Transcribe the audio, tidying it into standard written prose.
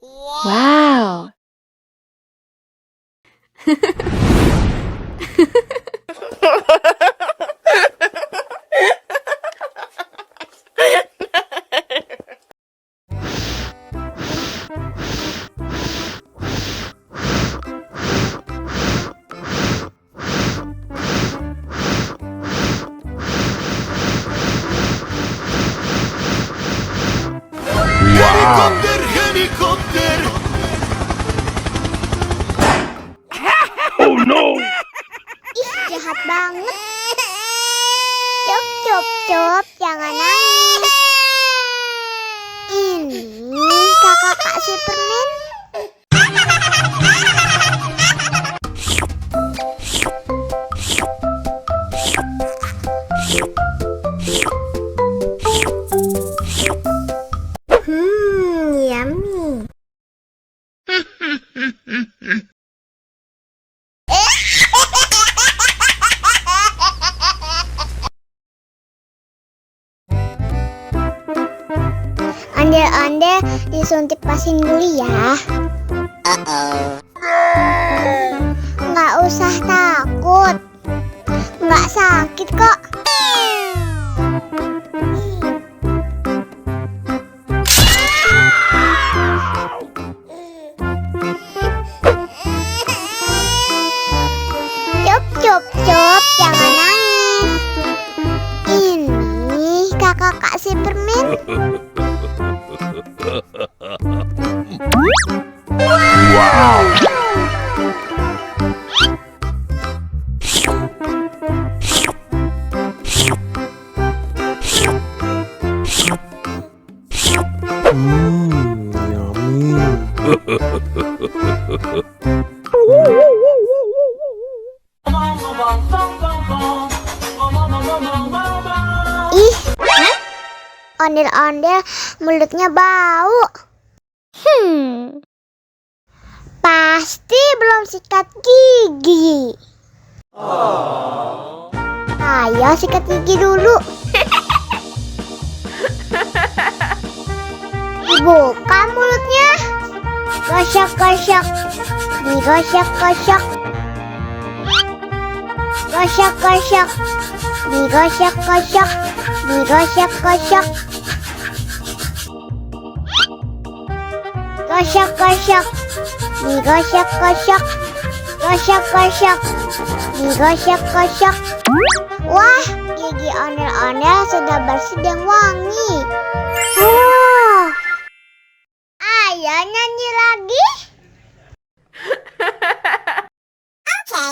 Wow. Helikopter, helikopter. Oh no! Ih, jahat banget. Cop, cop, cop, jangan nangis. Ini kakak kasih permen. Yummy. Ondel-ondel disuntik pasin dulu ya. Nggak usah takut. Nggak sakit kok. Cop, cop, cop, jangan nangis. Ini kakak kasih permen. Wow! Ih, ondel-ondel mulutnya bau. Pasti belum sikat gigi. Ayo sikat gigi dulu. Dibuka mulutnya. Gosok-gosok. Digosok-gosok. Gosok-gosok. Digosok-gosok. Digosok-gosok. Gosok-gosok. Digosok-gosok. Gosok-gosok. Digosok-gosok. Wah, gigi ondel-ondel sudah bersih dan wangi. Ayo nyanyi lagi. Oke.